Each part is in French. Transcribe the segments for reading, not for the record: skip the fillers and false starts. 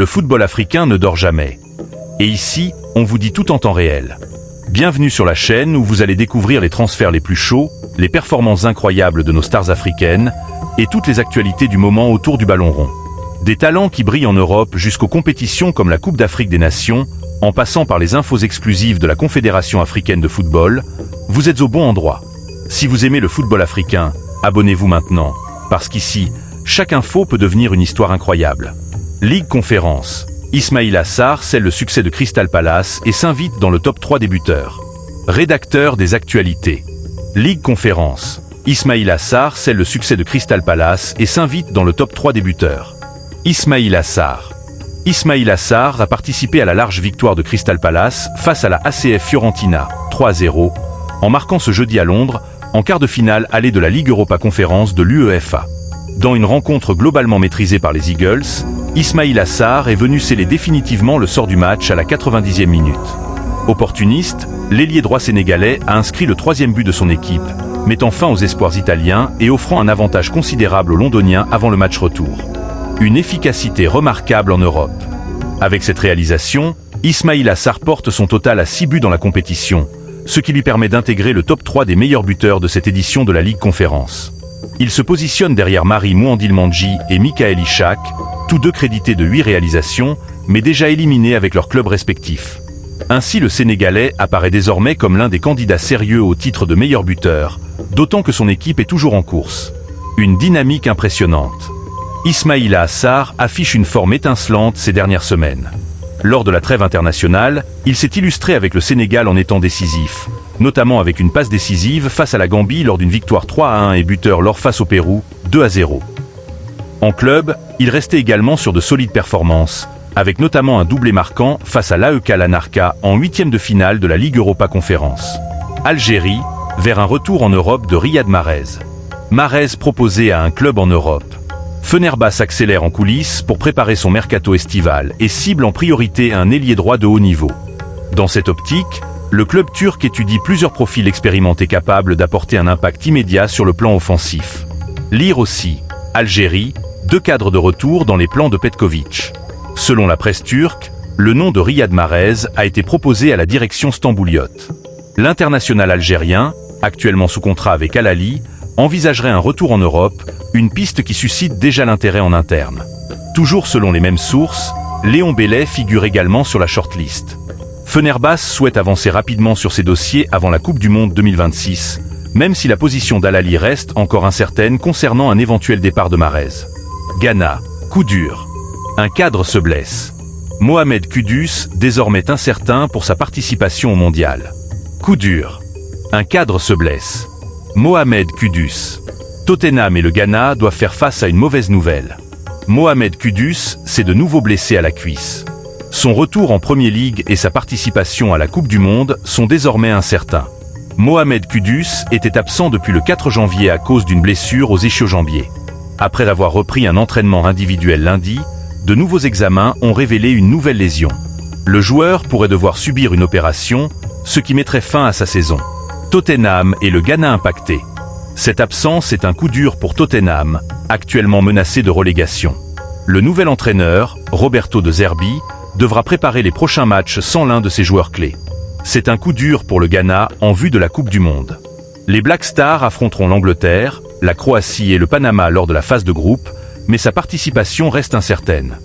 Le football africain ne dort jamais. Et ici, on vous dit tout en temps réel. Bienvenue sur la chaîne où vous allez découvrir les transferts les plus chauds, les performances incroyables de nos stars africaines et toutes les actualités du moment autour du ballon rond. Des talents qui brillent en Europe jusqu'aux compétitions comme la Coupe d'Afrique des Nations, en passant par les infos exclusives de la Confédération africaine de football, vous êtes au bon endroit. Si vous aimez le football africain, abonnez-vous maintenant, parce qu'ici, chaque info peut devenir une histoire incroyable. Ligue Conférence. Ismaïla Sarr scelle le succès de Crystal Palace et s'invite dans le top 3 des buteurs. Rédacteur des actualités. Ligue Conférence. Ismaïla Sarr scelle le succès de Crystal Palace et s'invite dans le top 3 des buteurs. Ismaïla Sarr. Ismaïla Sarr a participé à la large victoire de Crystal Palace face à la ACF Fiorentina, 3-0, en marquant ce jeudi à Londres, en quart de finale allée de la Ligue Europa Conférence de l'UEFA. Dans une rencontre globalement maîtrisée par les Eagles, Ismaïla Sarr est venu sceller définitivement le sort du match à la 90e minute. Opportuniste, l'ailier droit sénégalais a inscrit le 3e but de son équipe, mettant fin aux espoirs italiens et offrant un avantage considérable aux Londoniens avant le match retour. Une efficacité remarquable en Europe. Avec cette réalisation, Ismaïla Sarr porte son total à 6 buts dans la compétition, ce qui lui permet d'intégrer le top 3 des meilleurs buteurs de cette édition de la Ligue Conférence. Il se positionne derrière Mari Mouandil-Mandji et Michael Ishak, tous deux crédités de 8 réalisations, mais déjà éliminés avec leurs clubs respectifs. Ainsi le Sénégalais apparaît désormais comme l'un des candidats sérieux au titre de meilleur buteur, d'autant que son équipe est toujours en course. Une dynamique impressionnante. Ismaïla Sarr affiche une forme étincelante ces dernières semaines. Lors de la trêve internationale, il s'est illustré avec le Sénégal en étant décisif, notamment avec une passe décisive face à la Gambie lors d'une victoire 3-1 et buteur lors face au Pérou, 2-0. En club, il restait également sur de solides performances, avec notamment un doublé marquant face à l'AEK Larnaca en 8e de finale de la Ligue Europa Conférence. Algérie, vers un retour en Europe de Riyad Mahrez. Mahrez proposé à un club en Europe. Fenerbahçe s'accélère en coulisses pour préparer son mercato estival et cible en priorité un ailier droit de haut niveau. Dans cette optique, le club turc étudie plusieurs profils expérimentés capables d'apporter un impact immédiat sur le plan offensif. Lire aussi, Algérie, 2 cadres de retour dans les plans de Petkovic. Selon la presse turque, le nom de Riyad Mahrez a été proposé à la direction stambouliote. L'international algérien, actuellement sous contrat avec Al Ahly, envisagerait un retour en Europe, une piste qui suscite déjà l'intérêt en interne. Toujours selon les mêmes sources, Léon Bellet figure également sur la shortlist. Fenerbahçe souhaite avancer rapidement sur ses dossiers avant la Coupe du Monde 2026, même si la position d'Al Ahly reste encore incertaine concernant un éventuel départ de Mahrez. Ghana, coup dur. Un cadre se blesse. Mohamed Kudus, désormais incertain pour sa participation au mondial. Coup dur. Un cadre se blesse. Mohamed Kudus. Tottenham et le Ghana doivent faire face à une mauvaise nouvelle. Mohamed Kudus s'est de nouveau blessé à la cuisse. Son retour en Premier League et sa participation à la Coupe du Monde sont désormais incertains. Mohamed Kudus était absent depuis le 4 janvier à cause d'une blessure aux ischio-jambiers. Après avoir repris un entraînement individuel lundi, de nouveaux examens ont révélé une nouvelle lésion. Le joueur pourrait devoir subir une opération, ce qui mettrait fin à sa saison. Tottenham et le Ghana impactés. Cette absence est un coup dur pour Tottenham, actuellement menacé de relégation. Le nouvel entraîneur, Roberto De Zerbi, devra préparer les prochains matchs sans l'un de ses joueurs clés. C'est un coup dur pour le Ghana en vue de la Coupe du Monde. Les Black Stars affronteront l'Angleterre, la Croatie et le Panama lors de la phase de groupe, mais sa participation reste incertaine.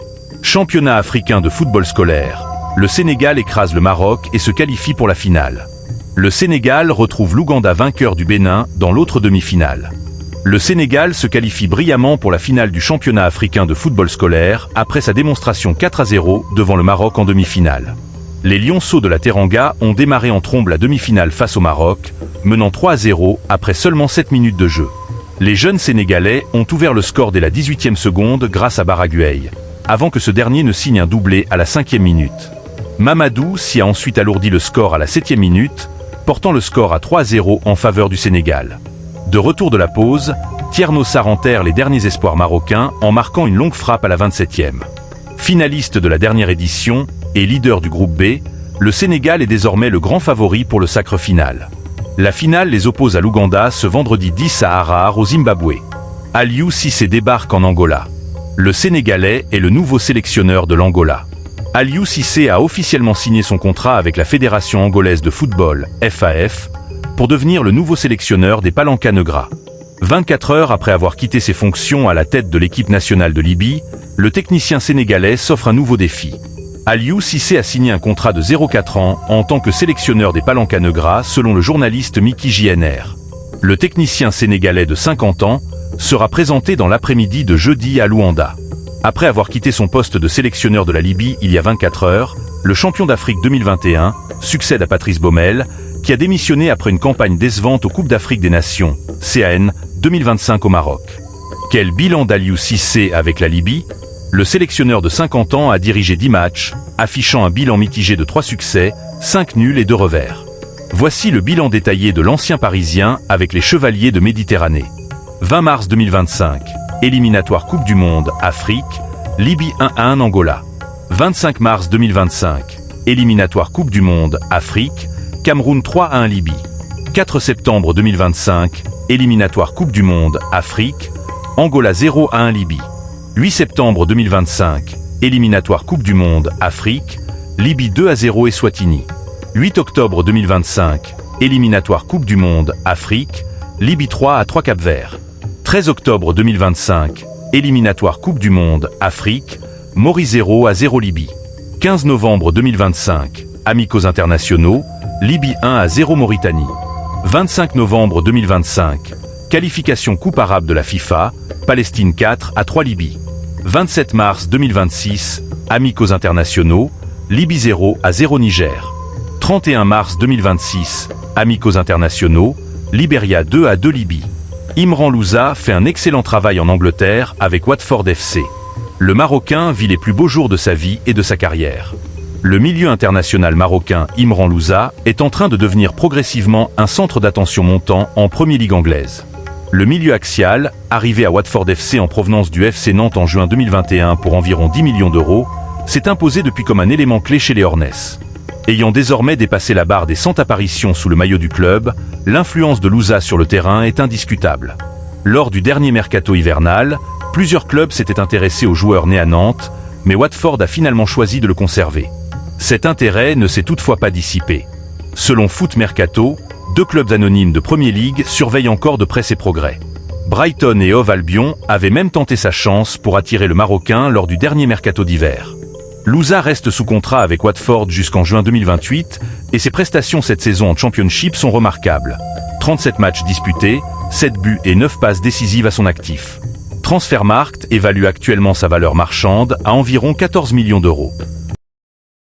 Championnat africain de football scolaire. Le Sénégal écrase le Maroc et se qualifie pour la finale. Le Sénégal retrouve l'Ouganda vainqueur du Bénin dans l'autre demi-finale. Le Sénégal se qualifie brillamment pour la finale du championnat africain de football scolaire après sa démonstration 4-0 devant le Maroc en demi-finale. Les Lionceaux de la Teranga ont démarré en trombe la demi-finale face au Maroc, menant 3-0 après seulement 7 minutes de jeu. Les jeunes Sénégalais ont ouvert le score dès la 18e seconde grâce à Baragueil, avant que ce dernier ne signe un doublé à la 5e minute. Mamadou s'y a ensuite alourdi le score à la 7e minute, portant le score à 3-0 en faveur du Sénégal. De retour de la pause, Thierno Sarr enterre les derniers espoirs marocains en marquant une longue frappe à la 27e. Finaliste de la dernière édition et leader du groupe B, le Sénégal est désormais le grand favori pour le sacre final. La finale les oppose à l'Ouganda ce vendredi 10 à Harare au Zimbabwe. Aliou Cissé débarque en Angola. Le Sénégalais est le nouveau sélectionneur de l'Angola. Aliou Cissé a officiellement signé son contrat avec la Fédération angolaise de football, FAF, pour devenir le nouveau sélectionneur des Palanca Negras. 24 heures après avoir quitté ses fonctions à la tête de l'équipe nationale de Libye, le technicien sénégalais s'offre un nouveau défi. Aliou Cissé a signé un contrat de 0,4 ans en tant que sélectionneur des Palanca Negras selon le journaliste Mickey JNR. Le technicien sénégalais de 50 ans sera présenté dans l'après-midi de jeudi à Luanda. Après avoir quitté son poste de sélectionneur de la Libye il y a 24 heures, le champion d'Afrique 2021 succède à Patrice Baumel, qui a démissionné après une campagne décevante aux Coupes d'Afrique des Nations, CAN, 2025 au Maroc. Quel bilan d'Aliou Cissé avec la Libye? Le sélectionneur de 50 ans a dirigé 10 matchs, affichant un bilan mitigé de 3 succès, 5 nuls et 2 revers. Voici le bilan détaillé de l'ancien Parisien avec les Chevaliers de Méditerranée. 20 mars 2025, éliminatoire Coupe du Monde, Afrique, Libye 1-1 Angola. 25 mars 2025, éliminatoire Coupe du Monde, Afrique, Cameroun 3-1 Libye. 4 septembre 2025, éliminatoire Coupe du Monde, Afrique, Angola 0-1 Libye. 8 septembre 2025, éliminatoire Coupe du Monde, Afrique, Libye 2-0 Eswatini. 8 octobre 2025, éliminatoire Coupe du Monde, Afrique, Libye 3-3 Cap-Vert. 13 octobre 2025, éliminatoire Coupe du Monde, Afrique, Maurice 0-0 Libye. 15 novembre 2025, amicaux internationaux, Libye 1-0 Mauritanie. 25 novembre 2025, qualification Coupe arabe de la FIFA, Palestine 4-3 Libye. 27 mars 2026, amicaux internationaux, Libye 0-0 Niger. 31 mars 2026, amicaux internationaux, Libéria 2-2 Libye. Imran Louza fait un excellent travail en Angleterre avec Watford FC. Le Marocain vit les plus beaux jours de sa vie et de sa carrière. Le milieu international marocain Imran Louza est en train de devenir progressivement un centre d'attention montant en Première Ligue anglaise. Le milieu axial, arrivé à Watford FC en provenance du FC Nantes en juin 2021 pour environ 10 millions d'euros, s'est imposé depuis comme un élément clé chez les Hornets. Ayant désormais dépassé la barre des 100 apparitions sous le maillot du club, l'influence de Louza sur le terrain est indiscutable. Lors du dernier mercato hivernal, plusieurs clubs s'étaient intéressés au joueur né à Nantes, mais Watford a finalement choisi de le conserver. Cet intérêt ne s'est toutefois pas dissipé. Selon Foot Mercato, 2 clubs anonymes de Premier League surveillent encore de près ses progrès. Brighton et Hove Albion avaient même tenté sa chance pour attirer le Marocain lors du dernier mercato d'hiver. Louza reste sous contrat avec Watford jusqu'en juin 2028 et ses prestations cette saison en Championship sont remarquables. 37 matchs disputés, 7 buts et 9 passes décisives à son actif. Transfermarkt évalue actuellement sa valeur marchande à environ 14 millions d'euros.